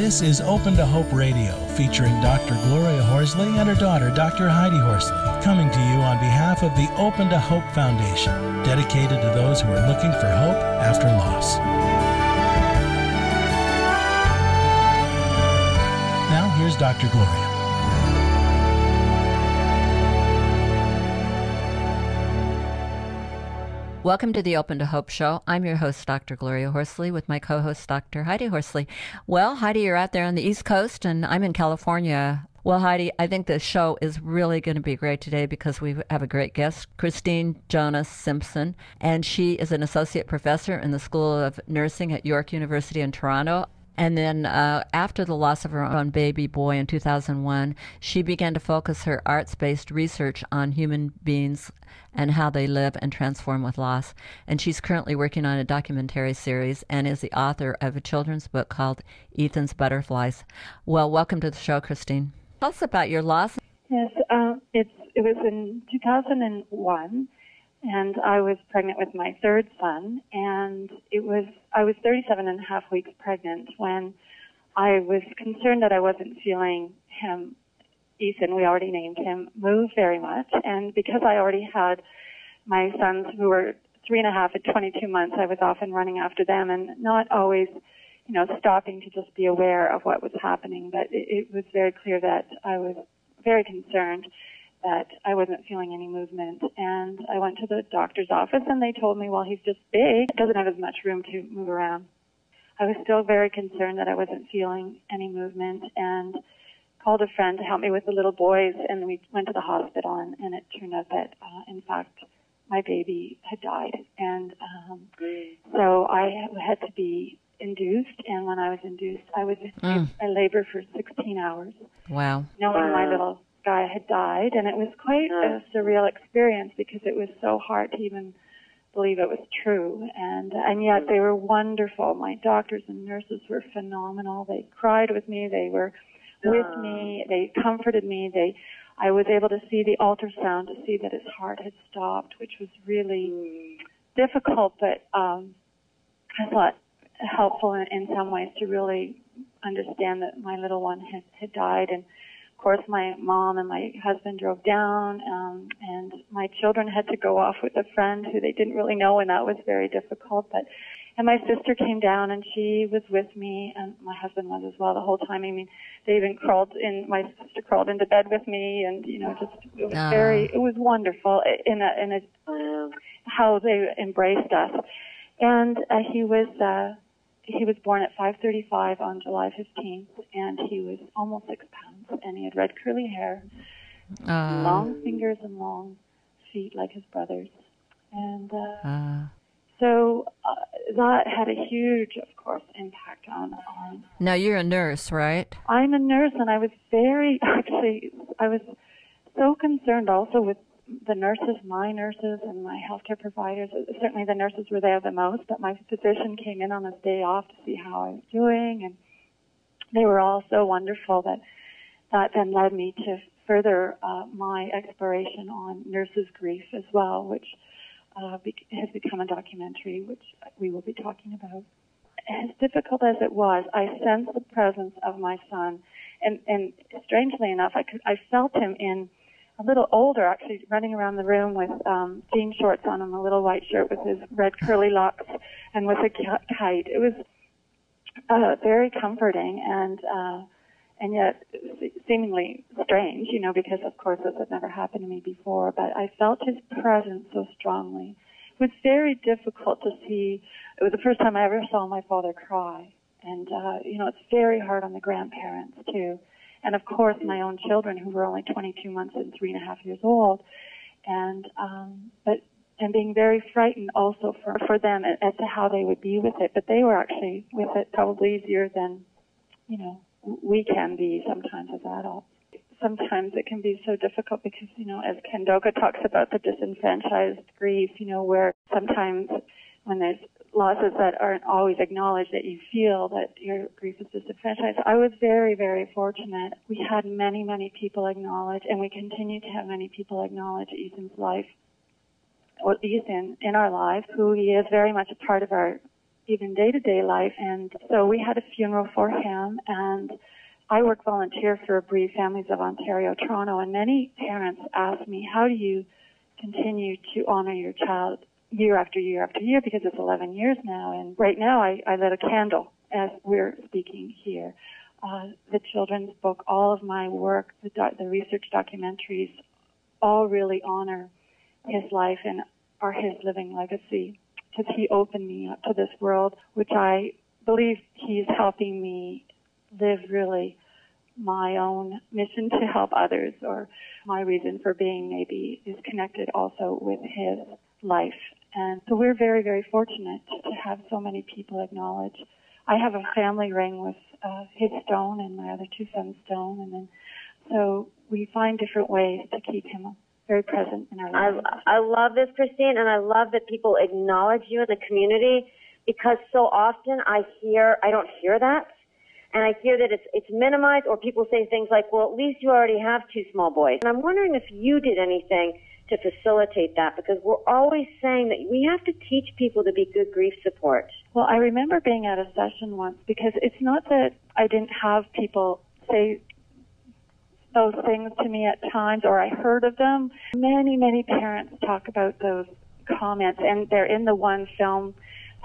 This is Open to Hope Radio, featuring Dr. Gloria Horsley and her daughter, Dr. Heidi Horsley, coming to you on behalf of the Open to Hope Foundation, dedicated to those who are looking for hope after loss. Now, here's Dr. Gloria. Welcome to the Open to Hope Show. I'm your host, Dr. Gloria Horsley, with my co-host, Dr. Heidi Horsley. Well, Heidi, you're out there on the East Coast, and I'm in California. Well, Heidi, I think the show is really going to be great today because we have a great guest, Christine Jonas-Simpson, and she is an associate professor in the School of Nursing at York University in Toronto. And then after the loss of her own baby boy in 2001, she began to focus her arts-based research on human beings and how they live and transform with loss. And she's currently working on a documentary series and is the author of a children's book called Ethan's Butterflies. Well, welcome to the show, Christine. Tell us about your loss. Yes, it was in 2001. And I was pregnant with my third son, and I was 37 and a half weeks pregnant when I was concerned that I wasn't feeling him, Ethan, we already named him, move very much. And because I already had my sons who were 3.5 and 22 months, I was often running after them and not always, stopping to just be aware of what was happening. But it was very clear that I was very concerned that I wasn't feeling any movement. And I went to the doctor's office, and they told me, well, he's just big, doesn't have as much room to move around. I was still very concerned that I wasn't feeling any movement, and called a friend to help me with the little boys, and we went to the hospital, and it turned out that, in fact, my baby had died. And so I had to be induced, and when I was induced, I was in labor for 16 hours. Wow. Knowing my little guy had died, and it was quite a surreal experience because it was so hard to even believe it was true, and yet they were wonderful. My doctors and nurses were phenomenal. They cried with me, they were with me, they comforted me. I was able to see the ultrasound to see that his heart had stopped, which was really difficult, but I thought helpful in some ways to really understand that my little one had died. And of course, my mom and my husband drove down, and my children had to go off with a friend who they didn't really know, and that was very difficult. And my sister came down, and she was with me, and my husband was as well the whole time. I mean, they even my sister crawled into bed with me, and it was it was wonderful in how they embraced us. And he was born at 5:35 on July 15th, and he was almost 6 pounds, and he had red curly hair, long fingers and long feet like his brothers. And so that had a huge, of course, impact on. Now, you're a nurse, right? I'm a nurse, and I was so concerned also with the nurses, my nurses, and my healthcare providers. Certainly the nurses were there the most, but my physician came in on his day off to see how I was doing, and they were all so wonderful that then led me to further my exploration on nurses' grief as well, which has become a documentary, which we will be talking about. As difficult as it was, I sensed the presence of my son, and strangely enough, I felt him in a little older, actually, running around the room with jean shorts on and a little white shirt with his red curly locks and with a kite. It was very comforting and yet seemingly strange, because, of course, this had never happened to me before. But I felt his presence so strongly. It was very difficult to see. It was the first time I ever saw my father cry. And, it's very hard on the grandparents, too. And, of course, my own children, who were only 22 months and 3.5 years old, and being very frightened also for them as to how they would be with it. But they were actually with it probably easier than, we can be sometimes as adults. Sometimes it can be so difficult because, as Ken Doga talks about the disenfranchised grief, where sometimes when there's losses that aren't always acknowledged, that you feel that your grief is disenfranchised. I was very, very fortunate. We had many, many people acknowledge, and we continue to have many people acknowledge Ethan's life, or Ethan in our lives, who he is very much a part of our even day-to-day life. And so we had a funeral for him, and I work volunteer for Bereaved Families of Ontario, Toronto, and many parents ask me, how do you continue to honor your child year after year after year, because it's 11 years now. And right now I lit a candle as we're speaking here. The children's book, all of my work, the research documentaries, all really honor his life and are his living legacy, because he opened me up to this world, which I believe he's helping me live really my own mission to help others, or my reason for being maybe is connected also with his life. And so we're very, very fortunate to have so many people acknowledge. I have a family ring with his stone and my other two sons' stone, and then so we find different ways to keep him very present in our lives. I love this, Christine, and I love that people acknowledge you in the community, because so often I don't hear that, and I hear that it's minimized, or people say things like, well, at least you already have two small boys. And I'm wondering if you did anything to facilitate that, because we're always saying that we have to teach people to be good grief support. Well, I remember being at a session once, because it's not that I didn't have people say those things to me at times, or I heard of them. Many, many parents talk about those comments, and they're in the one film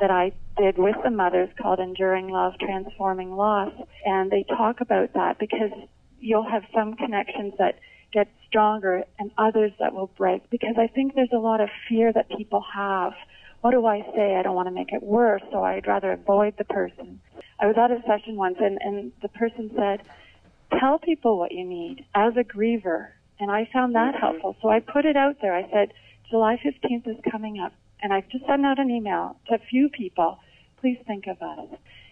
that I did with the mothers called Enduring Love, Transforming Loss, and they talk about that, because you'll have some connections that get stronger and others that will break, because I think there's a lot of fear that people have. What do I say? I don't want to make it worse, so I'd rather avoid the person. I was at a session once, and the person said, tell people what you need as a griever, and I found that helpful. So I put it out there. I said, July 15th is coming up, and I've just sent out an email to a few people. Please think of us.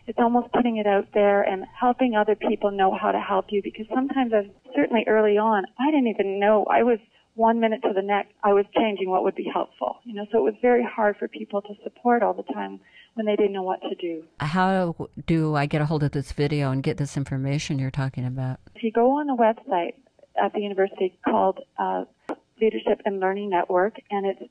It's almost putting it out there and helping other people know how to help you, because sometimes, certainly early on, I didn't even know. I was 1 minute to the next, I was changing what would be helpful. So it was very hard for people to support all the time when they didn't know what to do. How do I get a hold of this video and get this information you're talking about? If you go on a website at the university called Leadership and Learning Network, and it's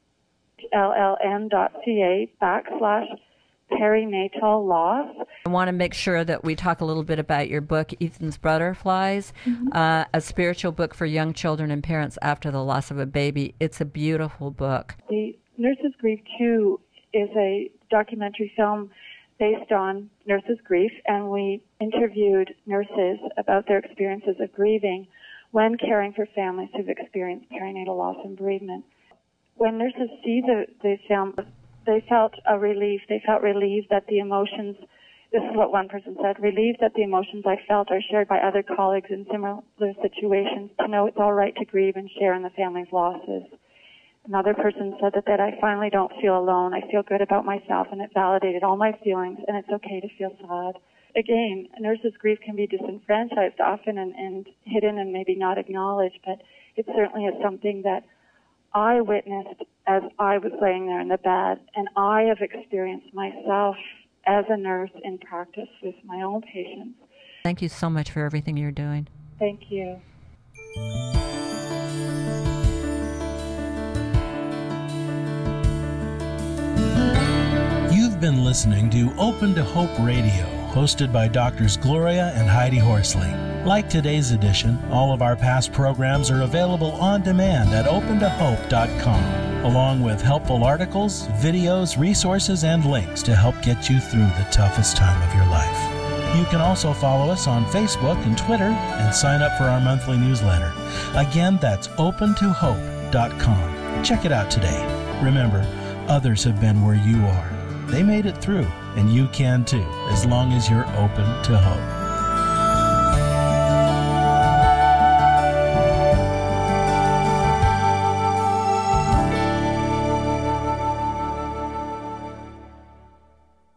llm.ca/perinatal loss. I want to make sure that we talk a little bit about your book, Ethan's Butterflies, a spiritual book for young children and parents after the loss of a baby. It's a beautiful book. The Nurses Grief 2 is a documentary film based on nurses' grief, and we interviewed nurses about their experiences of grieving when caring for families who've experienced perinatal loss and bereavement. When nurses see the film, they felt a relief. They felt relieved that the emotions, this is what one person said, relieved that the emotions I felt are shared by other colleagues in similar situations, to know it's all right to grieve and share in the family's losses. Another person said that I finally don't feel alone. I feel good about myself, and it validated all my feelings, and it's okay to feel sad. Again, nurses' grief can be disenfranchised often and hidden and maybe not acknowledged, but it certainly is something that I witnessed as I was laying there in the bed, and I have experienced myself as a nurse in practice with my own patients. Thank you so much for everything you're doing. Thank you. You've been listening to Open to Hope Radio, hosted by Drs. Gloria and Heidi Horsley. Like today's edition, all of our past programs are available on demand at opentohope.com, along with helpful articles, videos, resources, and links to help get you through the toughest time of your life. You can also follow us on Facebook and Twitter and sign up for our monthly newsletter. Again, that's opentohope.com. Check it out today. Remember, others have been where you are. They made it through, and you can too, as long as you're open to hope.